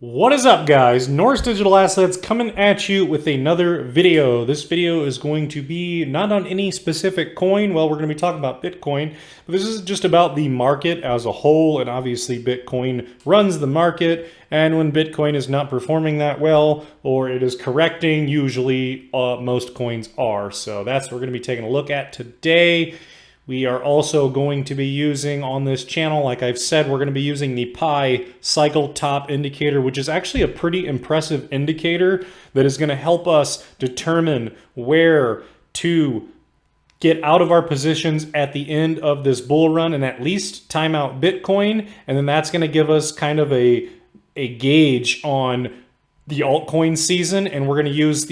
What is up, guys? Norse Digital Assets coming at you with another video. This video is going to be not on any specific coin. Well, we're going to be talking about Bitcoin, but this is just about the market as a whole, and obviously Bitcoin runs the market, and when Bitcoin is not performing that well, or it is correcting, usually most coins are. So that's what we're going to be taking a look at today. We are also going to be using on this channel, like I've said, we're going to be using the Pi Cycle Top Indicator, which is actually a pretty impressive indicator that is going to help us determine where to get out of our positions at the end of this bull run and at least time out Bitcoin. And then that's going to give us kind of a gauge on the altcoin season, and we're going to use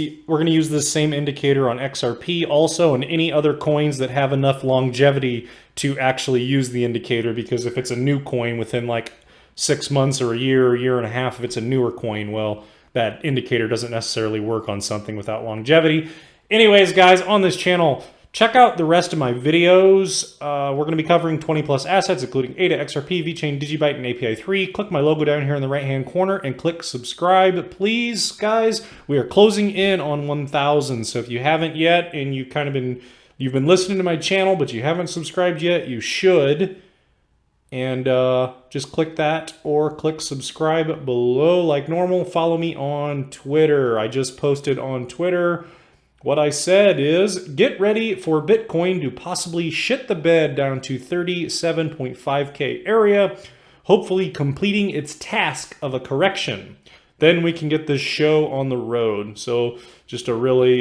this same indicator on XRP also, and any other coins that have enough longevity to actually use the indicator. Because if it's a new coin within like 6 months or a year and a half, if it's a newer coin, well, that indicator doesn't necessarily work on something without longevity. Anyways, guys, on this channel, check out the rest of my videos. We're going to be covering 20 plus assets, including ADA, XRP, VeChain, Digibyte, and API3. Click my logo down here in the right-hand corner and click subscribe, please, guys. We are closing in on 1,000. So if you haven't yet, and you've been listening to my channel, but you haven't subscribed yet, you should. And just click that or click subscribe below like normal. Follow me on Twitter. I just posted on Twitter. What I said is, get ready for Bitcoin to possibly shit the bed down to 37.5K area, hopefully completing its task of a correction. Then we can get this show on the road. So just a really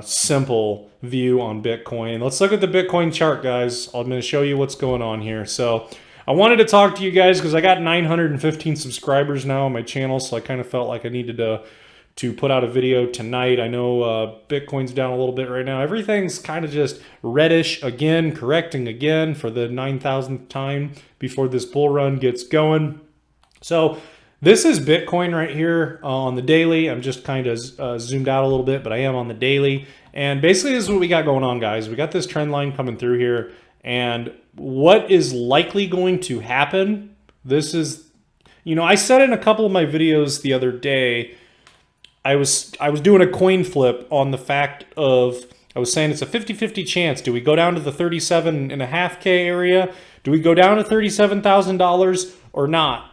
simple view on Bitcoin. Let's look at the Bitcoin chart, guys. I'm going to show you what's going on here. So I wanted to talk to you guys because I got 915 subscribers now on my channel, so I kind of felt like I needed to put out a video tonight. I know Bitcoin's down a little bit right now. Everything's kind of just reddish again, correcting again for the 9,000th time before this bull run gets going. So this is Bitcoin right here on the daily. I'm just kind of zoomed out a little bit, but I am on the daily. And basically this is what we got going on, guys. We got this trend line coming through here. And what is likely going to happen, this is, I said in a couple of my videos the other day, I was doing a coin flip on the fact of, I was saying it's a 50-50 chance. Do we go down to the 37.5K area? Do we go down to $37,000 or not?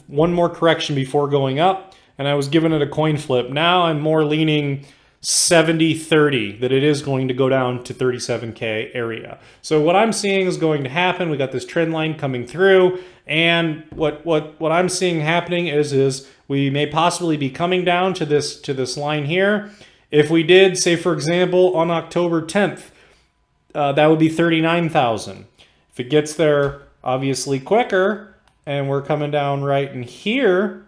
One more correction before going up. And I was giving it a coin flip. Now I'm more leaning 70-30 that it is going to go down to 37K area. So what I'm seeing is going to happen. We got this trend line coming through, and what I'm seeing happening is we may possibly be coming down to this line here. If we did, say for example, on October 10th, that would be 39,000. If it gets there obviously quicker, and we're coming down right in here,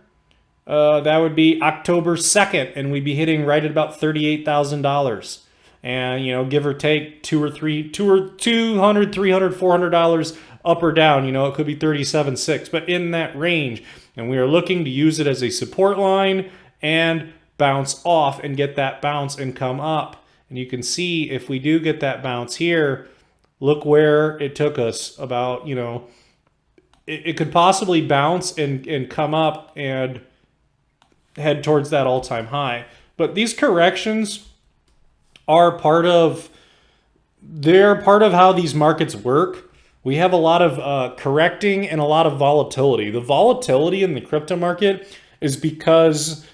that would be October 2nd, and we'd be hitting right at about $38,000. And, give or take $200, $300, $400 up or down. It could be 37.6, but in that range. And we are looking to use it as a support line and bounce off and get that bounce and come up. And you can see if we do get that bounce here, look where it took us about, it could possibly bounce and come up and head towards that all-time high. But these corrections are part of how these markets work. We have a lot of correcting and a lot of volatility. The volatility in the crypto market is because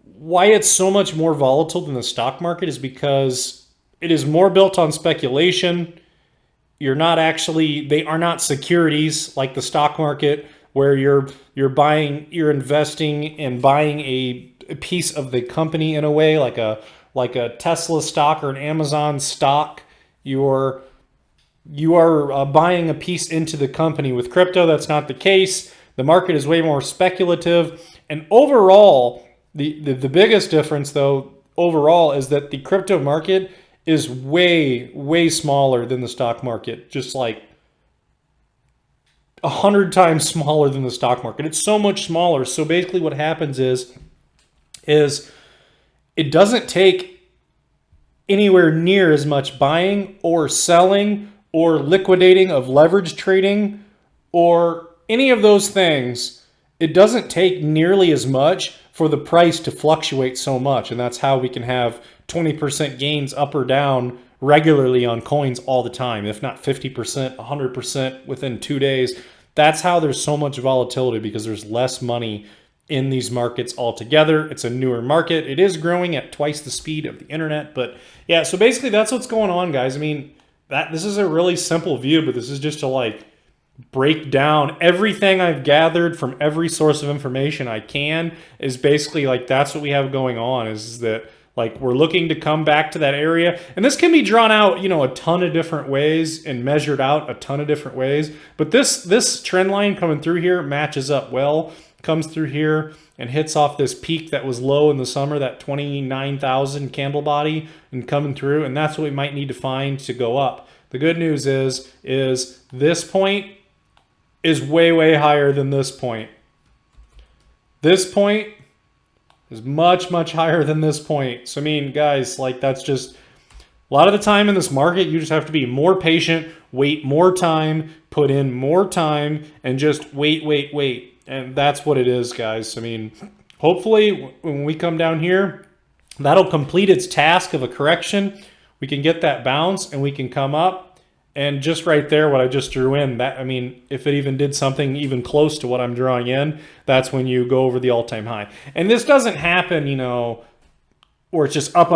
why it's so much more volatile than the stock market is because it is more built on speculation. They are not securities like the stock market, where you're investing and buying a piece of the company in a way, like a Tesla stock or an Amazon stock. You are buying a piece into the company. With crypto, that's not the case. The market is way more speculative. And overall, the biggest difference though, overall, is that the crypto market is way, way smaller than the stock market. Just like 100 times smaller than the stock market. It's so much smaller. So basically what happens is it doesn't take anywhere near as much buying or selling or liquidating of leverage trading or any of those things it doesn't take nearly as much for the price to fluctuate so much. And that's how we can have 20% gains up or down regularly on coins all the time, if not 50%, 100% within 2 days. That's how there's so much volatility, because there's less money in these markets altogether. It's a newer market. It is growing at twice the speed of the internet. But yeah, so basically that's what's going on, guys. I mean, this is a really simple view, but this is just to like break down everything I've gathered from every source of information I can. Is basically like that's what we have going on, is that like we're looking to come back to that area. And this can be drawn out, you know, a ton of different ways and measured out a ton of different ways. But this trend line coming through here matches up well, comes through here and hits off this peak that was low in the summer, that 29,000 candle body, and coming through. And that's what we might need to find to go up. The good news is this point is way, way higher than this point. This point is much, much higher than this point. So, I mean, guys, like that's just a lot of the time in this market, you just have to be more patient, wait more time, put in more time, and just wait. And that's what it is, guys. I mean, hopefully when we come down here, that'll complete its task of a correction. We can get that bounce and we can come up. And just right there, what I just drew in, that, I mean, if it even did something even close to what I'm drawing in, that's when you go over the all-time high. And this doesn't happen, you know, where it's just up.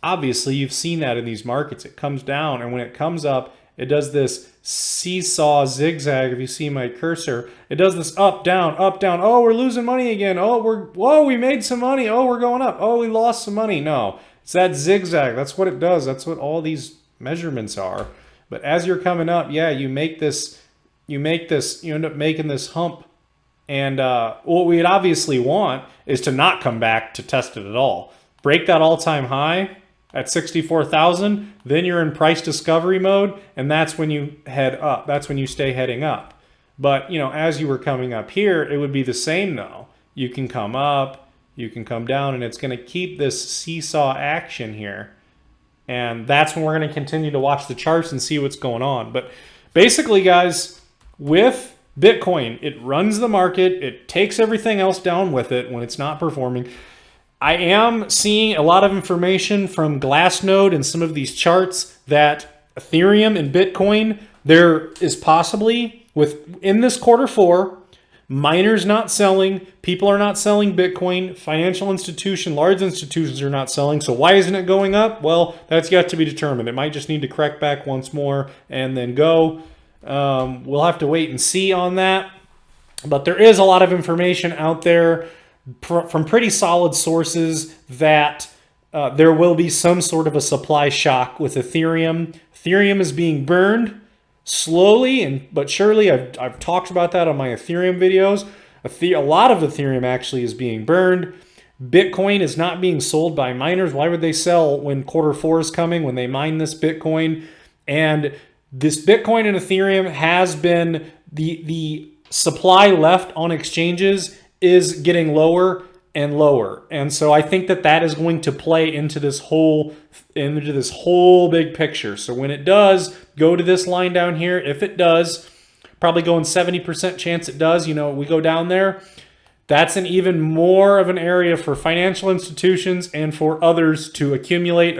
Obviously, you've seen that in these markets. It comes down, and when it comes up, it does this seesaw zigzag. If you see my cursor, it does this up, down. Oh, we're losing money again. Oh, we made some money. Oh, we're going up. Oh, we lost some money. No, it's that zigzag. That's what it does. That's what all these measurements are. But as you're coming up, yeah, you end up making this hump. And what we'd obviously want is to not come back to test it at all. Break that all-time high at 64,000, then you're in price discovery mode, and that's when you head up. That's when you stay heading up. But, you know, as you were coming up here, it would be the same though. You can come up, you can come down, and it's going to keep this seesaw action here. And that's when we're going to continue to watch the charts and see what's going on. But basically, guys, with Bitcoin, it runs the market. It takes everything else down with it when it's not performing. I am seeing a lot of information from Glassnode and some of these charts that Ethereum and Bitcoin, there is possibly, in this Q4, miners not selling, people are not selling Bitcoin, financial large institutions are not selling. So why isn't it going up? Well, that's yet to be determined. It might just need to correct back once more and then go. We'll have to wait and see on that. But there is a lot of information out there from pretty solid sources that there will be some sort of a supply shock with Ethereum. Ethereum is being burned slowly but surely. I've talked about that on my Ethereum videos. A lot of Ethereum actually is being burned. Bitcoin is not being sold by miners. Why would they sell when Q4 is coming, when they mine this Bitcoin? And this Bitcoin and Ethereum has been, the supply left on exchanges is getting lower and lower. And so I think that is going to play into this whole big picture. So when it does go to this line down here, if it does, probably going 70% chance it does, you know, we go down there, that's an even more of an area for financial institutions and for others to accumulate,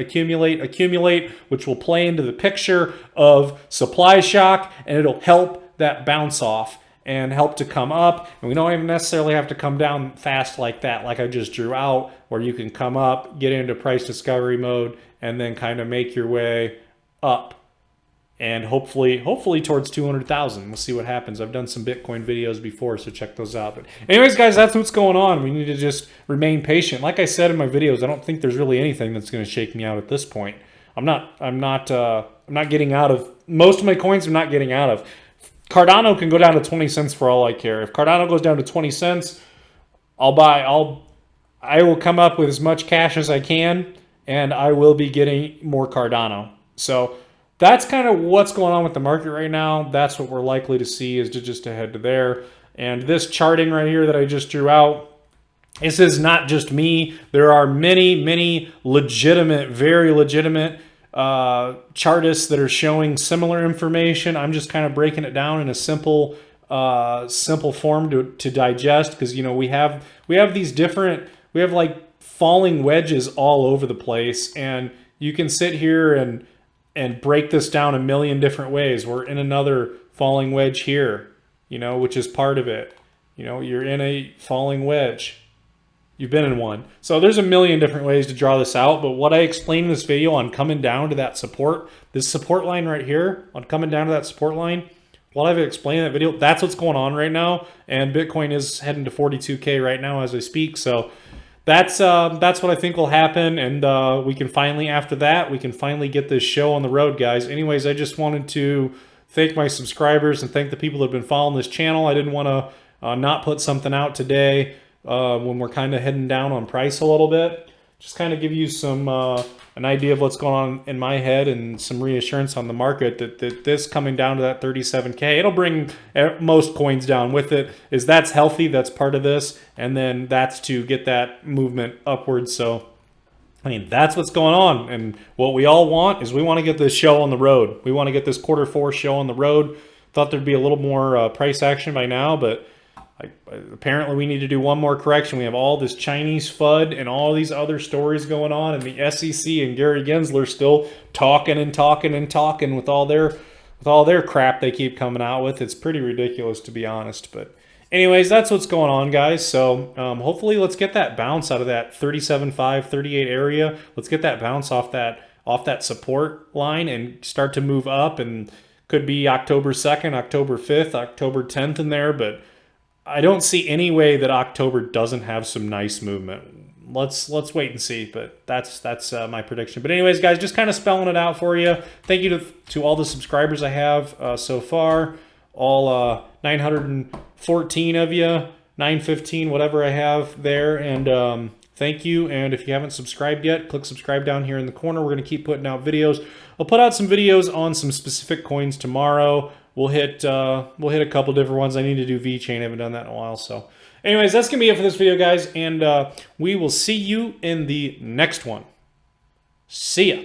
which will play into the picture of supply shock, and it'll help that bounce off and help to come up. And we don't even necessarily have to come down fast like that, like I just drew out, where you can come up, get into price discovery mode, and then kind of make your way up. And hopefully towards 200,000. We'll see what happens. I've done some Bitcoin videos before, so check those out. But anyways, guys, that's what's going on. We need to just remain patient. Like I said in my videos, I don't think there's really anything that's going to shake me out at this point. I'm not getting out of most of my coins. I'm not getting out of. Cardano can go down to 20 cents for all I care. If Cardano goes down to 20 cents, I will come up with as much cash as I can, and I will be getting more Cardano. So that's kind of what's going on with the market right now. That's what we're likely to see, is just to head to there. And this charting right here that I just drew out, this is not just me. There are many legitimate, very legitimate chartists that are showing similar information. I'm just kind of breaking it down in a simple simple form to digest, because you know we have these different, we have like falling wedges all over the place, and you can sit here and break this down a million different ways. We're in another falling wedge here, you know, which is part of it. You know, you're in a falling wedge. You've been in one. So there's a million different ways to draw this out, but what I explained in this video on coming down to that support, this support line right here, on coming down to that support line, what I've explained in that video, that's what's going on right now, and Bitcoin is heading to 42K right now as I speak. So that's what I think will happen, and we can finally, after that, we can finally get this show on the road, guys. Anyways, I just wanted to thank my subscribers and thank the people that have been following this channel. I didn't want to not put something out today when we're kind of heading down on price a little bit. Just kind of give you some an idea of what's going on in my head and some reassurance on the market that this coming down to that 37K, it'll bring most coins down with it. That's healthy, that's part of this, and then that's to get that movement upwards. So I mean, that's what's going on, and what we all want is we want to get this show on the road. We want to get this Q4 show on the road. Thought there'd be a little more price action by now, but apparently we need to do one more correction. We have all this Chinese FUD and all these other stories going on, and the SEC and Gary Gensler still talking and talking and talking with all their crap they keep coming out with. It's pretty ridiculous, to be honest. But anyways, that's what's going on, guys. So hopefully let's get that bounce out of that 37.5, 38 area. Let's get that bounce off that support line and start to move up, and could be October 2nd, October 5th, October 10th in there, but I don't see any way that October doesn't have some nice movement. Let's wait and see, but that's my prediction. But anyways, guys, just kind of spelling it out for you. Thank you to all the subscribers I have so far, all 914 of you, 915, whatever I have there, and thank you. And if you haven't subscribed yet, click subscribe down here in the corner. We're going to keep putting out videos. I'll put out some videos on some specific coins tomorrow. We'll hit a couple different ones. I need to do VeChain. I haven't done that in a while. So anyways, that's going to be it for this video, guys. And we will see you in the next one. See ya.